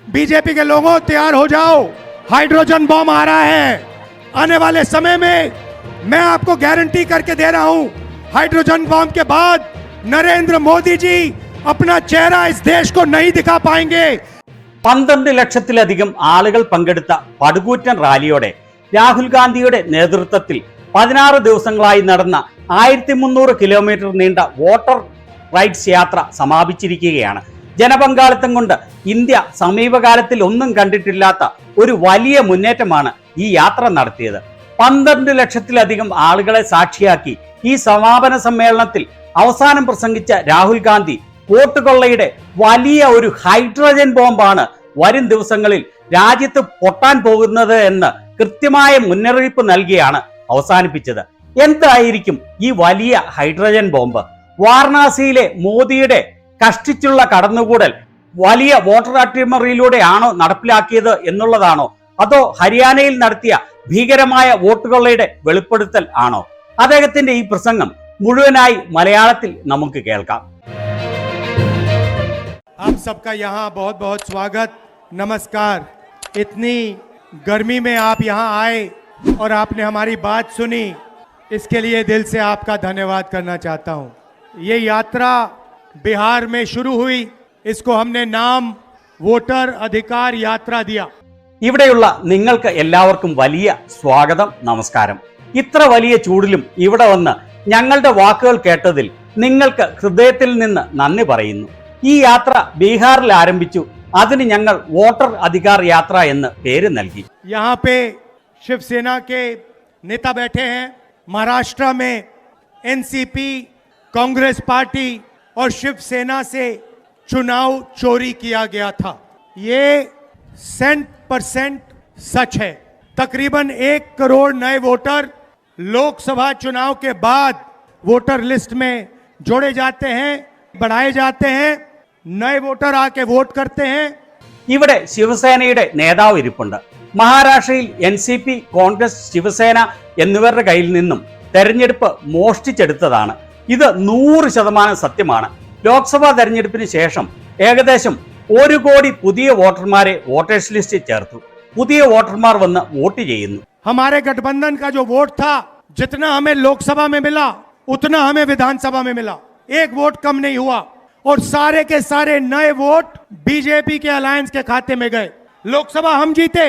BJP के लोगों तैयार हो जाओ, हाइड्रोजन बॉम्ब आ रहा है। आने वाले समय में मैं आपको गारंटी करके दे रहा हूं, हाइड्रोजन बॉम्ब के बाद नरेंद्र मोदी जी अपना चेहरा इस देश को नहीं दिखा पाएंगे। 12 ലക്ഷത്തിലധികം ആളുകൾ പങ്കെടുത്ത പടുകൂറ്റൻ റാലിയോടെ രാഹുൽ ഗാന്ധിയുടെ നേതൃത്വത്തിൽ 16 ദിവസങ്ങളായി നടന്ന 1300 കിലോമീറ്റർ നീണ്ട വോട്ടർ റൈറ്റ്സ് യാത്ര സമാപിച്ചിരിക്കുകയാണ്. ജനപങ്കാളിത്തം കൊണ്ട് ഇന്ത്യ സമീപകാലത്തിൽ ഒന്നും കണ്ടിട്ടില്ലാത്ത ഒരു വലിയ മുന്നേറ്റമാണ് ഈ യാത്ര നടത്തിയത്. 12 ലക്ഷത്തിലധികം ആളുകളെ സാക്ഷിയാക്കി ഈ സമാപന സമ്മേളനത്തിൽ അവസാനം പ്രസംഗിച്ച രാഹുൽ ഗാന്ധി വോട്ട് കൊള്ളയുടെ വലിയ ഒരു ഹൈഡ്രജൻ ബോംബാണ് വരും ദിവസങ്ങളിൽ രാജ്യത്ത് പൊട്ടാൻ പോകുന്നത് എന്ന് കൃത്യമായ മുന്നറിയിപ്പ് നൽകിയാണ് അവസാനിപ്പിച്ചത്. എന്തായിരിക്കും ഈ വലിയ ഹൈഡ്രജൻ ബോംബ്? വാരണാസിയിലെ മോദിയുടെ കഷ്ടിച്ചുള്ള കടന്നുകൂടൽ വലിയ വോട്ടർ അട്ടിമറിയിലൂടെയാണോ നടപ്പിലാക്കിയത് എന്നുള്ളതാണോ, അതോ ഹരിയാനയിൽ നടത്തിയ ഭീകരമായ വോട്ടുകൊള്ളയുടെ വെളിപ്പെടുത്തൽ ആണോ? അദ്ദേഹത്തിന്റെ ഈ പ്രസംഗം മുഴുവനായി മലയാളത്തിൽ നമുക്ക് കേൾക്കാം. आप सबका यहाँ बहुत बहुत स्वागत, नमस्कार। इतनी गर्मी में आप यहाँ आए और आपने हमारी बात सुनी, इसके लिए दिल से आपका धन्यवाद करना चाहता हूँ। ये यात्रा बिहार में शुरू हुई, इसको हमने नाम वोटर अधिकार यात्रा दिया। ഇവിടെയുള്ള നിങ്ങൾക്ക് എല്ലാവർക്കും വലിയ സ്വാഗതം, നമസ്കാരം. ഇത്ര വലിയ ചൂടിലും ഇവിടെ വന്ന് ഞങ്ങളുടെ വാക്കുകൾ കേട്ടതിൽ നിങ്ങൾക്ക് ഹൃദയത്തിൽ നിന്ന് നന്ദി പറയുന്നു. ഈ യാത്ര ബീഹാറിൽ ആരംഭിച്ചു, അതിന് ഞങ്ങൾ വോട്ടർ അധികാർ യാത്ര എന്ന് പേര് നൽകി. यहाँ पे शिवसेना के नेता बैठे हैं। महाराष्ट्र में एनसीपी, कांग्रेस पार्टी और शिवसेना से चुनाव चोरी किया गया था। ये 100% सच है। तकरीबन 1 करोड़ नए वोटर लोकसभा चुनाव के बाद वोटर लिस्ट में जोड़े जाते हैं, बढ़ाए जाते हैं, नए वोटर आके वोट करते हैं। ഇവിടെ ശിവസേനയുടെ നേതാവ് ഇരിപ്പുണ്ട്. മഹാരാഷ്ട്രയിൽ NCP, കോൺഗ്രസ്, ശിവസേന എന്നിവരുടെ കയ്യിൽ നിന്നും തെരഞ്ഞെടുപ്പ് മോഷ്ടിച്ചെടുത്തതാണ്. ഇത് 100% സത്യമാണ്. ലോക്സഭാ തെരഞ്ഞെടുപ്പിന് ശേഷം ഏകദേശം 1 കോടി പുതിയ വോട്ടർമാരെ വോട്ടേഴ്സ് ലിസ്റ്റിൽ ചേർത്തു. പുതിയ വോട്ടർമാർ വന്ന് വോട്ട് ചെയ്യുന്നു. हमारे गठबंधन का जो वोट था, जितना हमें लोकसभा में मिला उतना हमें विधानसभा में मिला, 1 वोट कम नहीं हुआ। और सारे के सारे नए वोट बीजेपी के अलायंस के खाते में गए। लोकसभा हम जीते,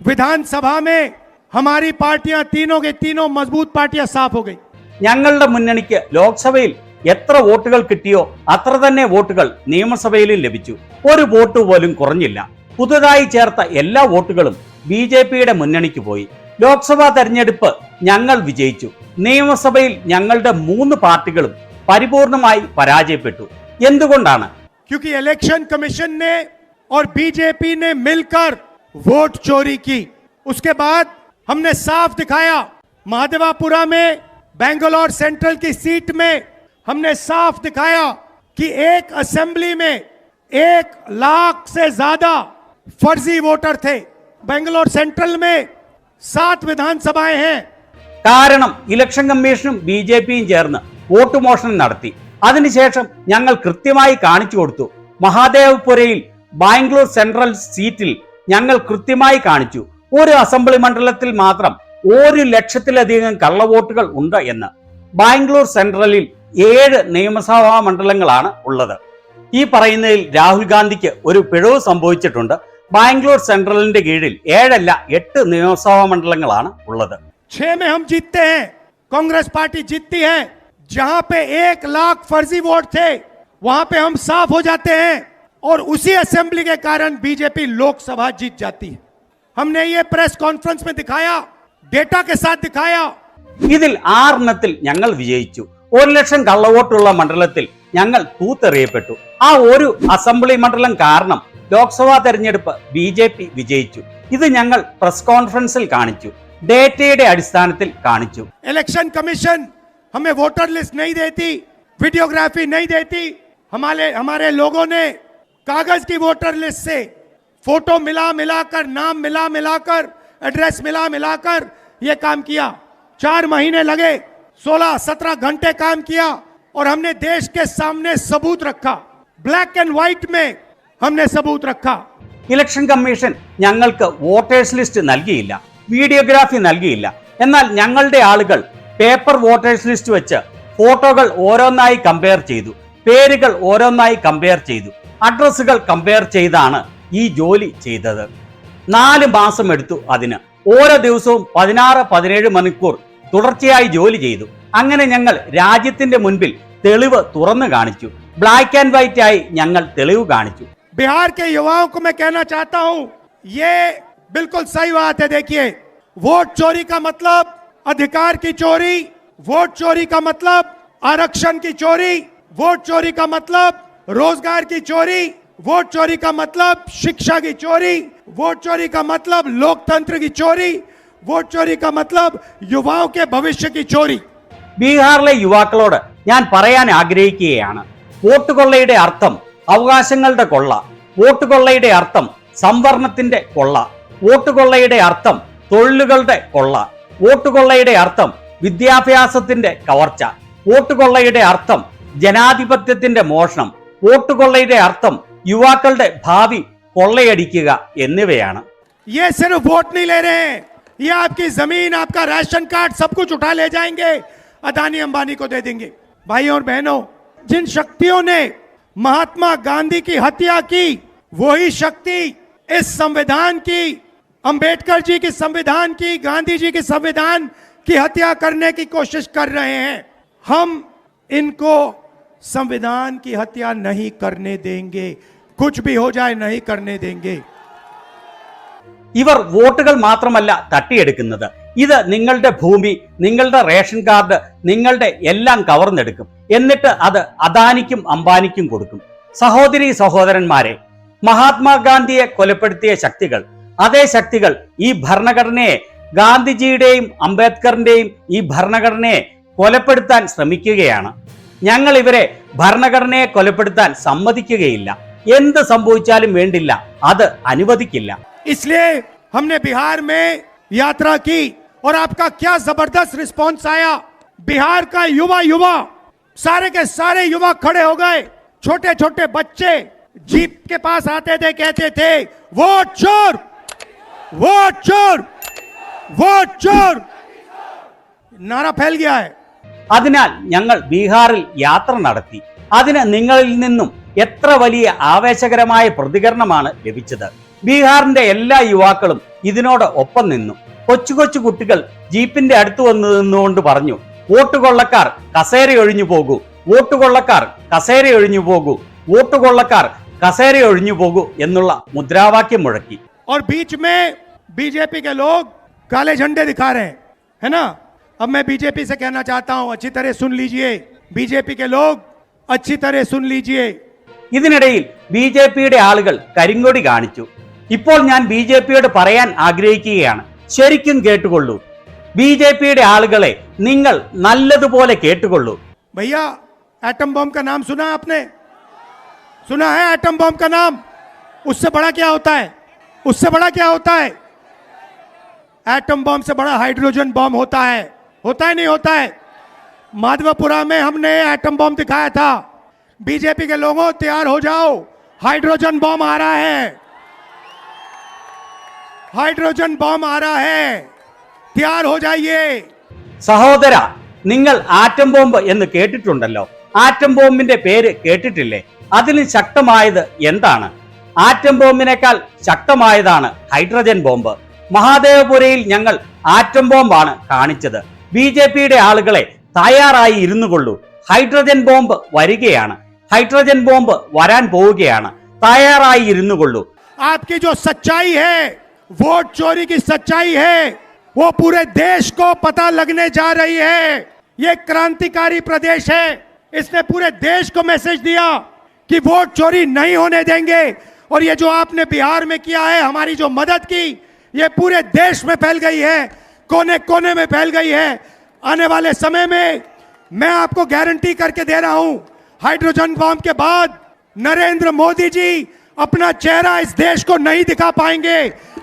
विधानसभा में हमारी पार्टियां तीनों के तीनों मजबूत पार्टियां साफ हो गई। ഞങ്ങളുടെ മുന്നണിക്ക് ലോക്സഭയിൽ എത്ര വോട്ടുകൾ കിട്ടിയോ അത്ര തന്നെ വോട്ടുകൾ നിയമസഭയിലും ലഭിച്ചു. ഒരു വോട്ട് പോലും കുറഞ്ഞില്ല. പുതുതായി ചേർത്ത എല്ലാ വോട്ടുകളും BJPയുടെ മുന്നണിക്ക് പോയി. ലോക്സഭാ തെരഞ്ഞെടുപ്പ് ഞങ്ങൾ വിജയിച്ചു. നിയമസഭയിൽ ഞങ്ങളുടെ 3 പാർട്ടികളും പരിപൂർണമായി പരാജയപ്പെട്ടു. എന്തുകൊണ്ടാണ്? क्योंकि इलेक्शन कमीशन ने और बीजेपी ने मिलकर वोट चोरी की। उसके बाद हमने साफ दिखाया, महादेवापुरा में बेंगलोर सेंट्रल की सीट में हमने साफ दिखाया कि एक असेंबली में 1 लाख से ज्यादा फर्जी वोटर थे। बेंगलोर सेंट्रल में 7 विधानसभाएं हैं। കാരണം ഇലക്ഷൻ കമ്മീഷനും BJPയും ചേർന്ന് വോട്ട് മോഷണം നടത്തി. അതിനുശേഷം ഞങ്ങൾ കൃത്യമായി കാണിച്ചു കൊടുത്തു. മഹാദേവപുരയിൽ ബാംഗ്ലൂർ സെൻട്രൽ സീറ്റിൽ ഞങ്ങൾ കൃത്യമായി കാണിച്ചു, ഒരു അസംബ്ലി മണ്ഡലത്തിൽ മാത്രം 1 ലക്ഷത്തിലധികം കള്ളവോട്ടുകൾ ഉണ്ട് എന്ന്. ബാംഗ്ലൂർ സെൻട്രലിൽ 7 നിയമസഭാ മണ്ഡലങ്ങളാണ് ഉള്ളത്. ഈ പറയുന്നതിൽ രാഹുൽ ഗാന്ധിക്ക് ഒരു പിഴവ് സംഭവിച്ചിട്ടുണ്ട്. ബാംഗ്ലൂർ സെൻട്രലിന്റെ കീഴിൽ 7 അല്ല 8 നിയമസഭാ മണ്ഡലങ്ങളാണ് ഉള്ളത്. 6 में हम जीतते हैं, कांग्रेस पार्टी जीतती है। जहां पे 1 लाख फर्जी वोट थे वहां पे हम साफ हो जाते हैं और उसी असेंबली के कारण बीजेपी लोकसभा जीत जाती है। हमने ये प्रेस कॉन्फ्रेंस में दिखाया, डेटा के साथ दिखाया। ഇതിൽ 6 ഞങ്ങൾ വിജയിച്ചു. 1 ലക്ഷം കള്ളവോട്ടുള്ള മണ്ഡലത്തിൽ ഞങ്ങൾ തൂത്തെറിയപ്പെട്ടു. ആ ഒരു അസംബ്ലി മണ്ഡലം കാരണം ലോക്സഭാ തെരഞ്ഞെടുപ്പ് BJP വിജയിച്ചു. ഇത് ഞങ്ങൾ പ്രസ് കോൺഫറൻസിൽ കാണിച്ചു, ഡേറ്റയുടെ അടിസ്ഥാനത്തിൽ കാണിച്ചു. इलेक्शन कमीशन हमें वोटर लिस्ट नहीं देती, वीडियोग्राफी नहीं देती। हमारे लोगों ने कागज की वोटर लिस्ट से फोटो मिलाकर, नाम मिलाकर, एड्रेस मिलाकर ये काम किया। 4 महीने लगे, 16-17 घंटे काम किया और हमने देश के सामने सबूत रखा। ब्लैक एंड व्हाइट में हमने सबूत रखा। ഇലക്ഷൻ കമ്മീഷൻ ഞങ്ങൾക്ക് വോട്ടേഴ്സ് ലിസ്റ്റ് നൽകിയില്ല, വീഡിയോഗ്രാഫി നൽകിയില്ല. എന്നാൽ ഞങ്ങളുടെ ആളുകൾ പേപ്പർ വോട്ടേഴ്സ് ലിസ്റ്റ് വെച്ച് ഫോട്ടോകൾ ഓരോന്നായി കമ്പയർ ചെയ്തു, പേരുകൾ ഓരോന്നായി കമ്പയർ ചെയ്തു, അഡ്രസ്സുകൾ കമ്പയർ ചെയ്താണ് ഈ ജോലി ചെയ്തത്. 4 മാസം എടുത്തു അതിന്. ഓരോ ദിവസവും 16-17 മണിക്കൂർ തുടർച്ചയായി ജോലി ചെയ്തു. അങ്ങനെ ഞങ്ങൾ രാജ്യത്തിന്റെ മുൻപിൽ തെളിവ് തുറന്നു കാണിച്ചു. ബ്ലാക്ക് ആൻഡ് വൈറ്റ് ആയി ഞങ്ങൾ തെളിവ് കാണിച്ചു. बिहार के युवाओं को मैं कहना चाहता हूं, ये बिल्कुल सही बात है. देखिए, वोट चोरी का मतलब अधिकार की चोरी, वोट चोरी का मतलब आरक्षण की चोरी, वोट चोरी का मतलब रोजगार की चोरी, वोट चोरी का मतलब शिक्षा की चोरी, वोट चोरी का मतलब लोकतंत्र की चोरी, वोट चोरी का मतलब युवाओं के भविष्य की चोरी. ബീഹാറിലെ യുവാക്കളോട് ഞാൻ പറയാൻ ആഗ്രഹിക്കുകയാണ്, വോട്ട് കൊള്ളയുടെ അർത്ഥം അവകാശങ്ങളുടെ കൊള്ള, വോട്ട് കൊള്ളയുടെ അർത്ഥം സംവരണത്തിന്റെ കൊള്ള, വോട്ട് കൊള്ളയുടെ അർത്ഥം തൊഴിലുകളുടെ കൊള്ള, വോട്ട് കൊള്ളയുടെ അർത്ഥം വിദ്യാഭ്യാസത്തിന്റെ കവർച്ച, വോട്ട് കൊള്ളയുടെ അർത്ഥം ജനാധിപത്യത്തിന്റെ മോഷണം, വോട്ട് കൊള്ളയുടെ അർത്ഥം യുവാക്കളുടെ ഭാവി കൊള്ളയടിക്കുക എന്നിവയാണ്. ये सिर्फ वोट नहीं ले रहे हैं, ये आपकी जमीन, आपका राशन कार्ड, सब कुछ उठा ले जाएंगे, अदानी अंबानी को दे देंगे. भाइयों और बहनों, जिन शक्तियों ने महात्मा गांधी की हत्या की, वही शक्ति इस संविधान की, अंबेडकर जी की संविधान की, गांधी जी की संविधान की हत्या करने की कोशिश कर रहे हैं. हम इनको संविधान की हत्या नहीं करने देंगे, कुछ भी हो जाए नहीं करने देंगे. ഇവർ വോട്ടുകൾ മാത്രമല്ല തട്ടിയെടുക്കുന്നത്, ഇത് നിങ്ങളുടെ ഭൂമി, നിങ്ങളുടെ റേഷൻ കാർഡ്, നിങ്ങളുടെ എല്ലാം കവർന്നെടുക്കും. എന്നിട്ട് അത് അദാനിക്കും അംബാനിക്കും കൊടുക്കും. സഹോദരീ സഹോദരന്മാരെ, മഹാത്മാഗാന്ധിയെ കൊലപ്പെടുത്തിയ ശക്തികൾ, അതേ ശക്തികൾ ഈ ഭരണഘടനയെ, ഗാന്ധിജിയുടെയും അംബേദ്കറിന്റെയും ഈ ഭരണഘടനയെ കൊലപ്പെടുത്താൻ ശ്രമിക്കുകയാണ്. ഞങ്ങൾ ഇവരെ ഭരണഘടനയെ കൊലപ്പെടുത്താൻ സമ്മതിക്കുകയില്ല. എന്ത് സംഭവിച്ചാലും വേണ്ടില്ല, അത് അനുവദിക്കില്ല. इसलिए हमने बिहार में यात्रा की और आपका क्या जबरदस्त रिस्पॉन्स आया. बिहार का युवा सारे के सारे युवा खड़े हो गए. छोटे छोटे बच्चे जीप के पास आते थे, कहते थे वोट चोर, वोट चोर, वोट चोर. नारा फैल गया है. അതിനാൽ ഞങ്ങൾ ബീഹാറിൽ യാത്ര നടത്തി. അതിന് നിങ്ങളിൽ നിന്നും എത്ര വലിയ ആവേശകരമായ പ്രതികരണമാണ് ലഭിച്ചത്. ബീഹാറിന്റെ എല്ലാ യുവാക്കളും ഇതിനോട് ഒപ്പം നിന്നു. കൊച്ചു കൊച്ചു കുട്ടികൾ ജീപ്പിന്റെ അടുത്ത് വന്നു നിന്നുകൊണ്ട് പറഞ്ഞു, വോട്ട് കൊള്ളക്കാർ കസേരയൊഴിഞ്ഞു പോകൂ, വോട്ട് കൊള്ളക്കാർ കസേരയൊഴിഞ്ഞു പോകൂ, വോട്ട് കൊള്ളക്കാർ കസേരയൊഴിഞ്ഞു പോകൂ എന്നുള്ള മുദ്രാവാക്യം മുഴക്കി. और बीच में बीजेपी के लोग काले झंडे दिखा रहे हैं, है ना. अब मैं बीजेपी से कहना चाहता हूं, अच्छी तरह सुन लीजिए, बीजेपी के लोग अच्छी तरह सुन लीजिए. ഇതിനിടയിൽ ബി.ജെ.പിയുടെ ആളുകൾ കരിങ്കൊടി കാണിച്ചു. ഇപ്പോൾ ഞാൻ ബി.ജെ.പിയോട് പറയാൻ ആഗ്രഹിക്കുകയാണ്, ശരിക്കും കേട്ടുകൊള്ളൂ. ബി.ജെ.പിയുടെ ആളുകളെ നിങ്ങൾ നല്ലതുപോലെ കേട്ടുകൊള്ളൂ. भैया, एटम बम का नाम सुना आपने? सुना है एटम बम का नाम? उससे बड़ा क्या होता है? उससे बड़ा क्या होता है? एटम बम से बड़ा हाइड्रोजन बम होता है नहीं होता है? माधवपुरा में हमने एटम बम दिखाया था. बीजेपी के लोगों, तैयार हो जाओ, हाइड्रोजन बम आ रहा है, हाइड्रोजन बम आ रहा है, तैयार हो जाइए. സഹോദര, നിങ്ങൾ ആറ്റം ബോംബ് എന്ന് കേട്ടിട്ടുണ്ടല്ലോ. ആറ്റം ബോംബിന്റെ പേര് കേട്ടിട്ടില്ലേ? അതിന് ശക്തമായത് എന്താണ്? ആറ്റം ബോംബിനേക്കാൾ ശക്തമായതാണ് ഹൈഡ്രജൻ ബോംബ്. മഹാദേവപുരയിൽ ഞങ്ങൾ ആറ്റം ബോംബാണ് കാണിച്ചത്. ബി.ജെ.പിയുടെ ആളുകളെ തയ്യാറായി ഇരുന്നു കൊള്ളൂ. ഹൈഡ്രജൻ ബോംബ് വരികയാണ്, ഹൈഡ്രജൻ ബോംബ് വരാൻ പോവുകയാണ്. തയ്യാറായി ഇരുന്നു കൊള്ളൂ. आपकी जो सच्चाई है, वोट चोरी की सच्चाई है, वो पूरे देश को पता लगने जा रही है. ये क्रांतिकारी प्रदेश है. इसने पूरे देश को मैसेज दिया कि वोट चोरी नहीं होने देंगे. और ये जो आपने बिहार में किया है, हमारी जो मदद की, ये पूरे देश में फैल गई है, कोने कोने में फैल गई है. आने वाले समय में मैं आपको गारंटी करके दे रहा हूं, हाइड्रोजन बम के बाद नरेंद्र मोदी जी अपना चेहरा इस देश को नहीं दिखा पाएंगे.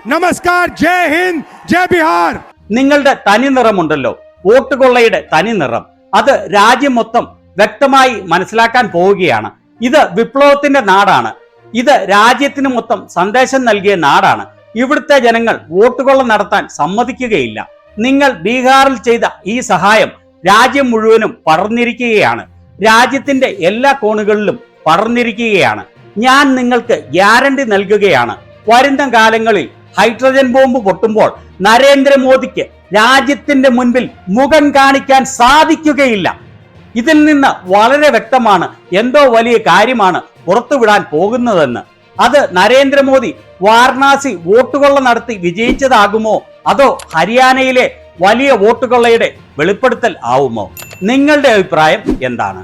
नमस्कार, जय हिंद, जय बिहार. നിങ്ങളുടെ തനി നിറമുണ്ടല്ലോ, വോട്ട് കൊള്ളയുടെ തനി നിറം, അത് രാജ്യം മൊത്തം വ്യക്തമായി മനസ്സിലാക്കാൻ പോവുകയാണ്. ഇത് വിപ്ലവത്തിന്റെ നാടാണ്. ഇത് രാജ്യത്തിന് മൊത്തം സന്ദേശം നൽകിയ നാടാണ്. ഇവിടുത്തെ ജനങ്ങൾ വോട്ടുകൊള്ള നടത്താൻ സമ്മതിക്കുകയില്ല. നിങ്ങൾ ബീഹാറിൽ ചെയ്ത ഈ സഹായം രാജ്യം മുഴുവനും പടർന്നിരിക്കുകയാണ്. രാജ്യത്തിന്റെ എല്ലാ കോണുകളിലും പടർന്നിരിക്കുകയാണ്. ഞാൻ നിങ്ങൾക്ക് ഗ്യാരണ്ടി നൽകുകയാണ്, വരുന്ന കാലങ്ങളിൽ ഹൈഡ്രജൻ ബോംബ് പൊട്ടുമ്പോൾ നരേന്ദ്രമോദിക്ക് രാജ്യത്തിന്റെ മുൻപിൽ മുഖം കാണിക്കാൻ സാധിക്കുകയില്ല. ഇതിൽ നിന്ന് വളരെ വ്യക്തമാണ് എന്തോ വലിയ കാര്യമാണ് പുറത്തുവിടാൻ പോകുന്നതെന്ന്. അത് നരേന്ദ്രമോദി വാരണാസി വോട്ടുകൊള്ള നടത്തി വിജയിച്ചതാകുമോ, അതോ ഹരിയാനയിലെ വലിയ വോട്ടുകൊള്ളയുടെ വെളിപ്പെടുത്തൽ ആവുമോ? നിങ്ങളുടെ അഭിപ്രായം എന്താണ്?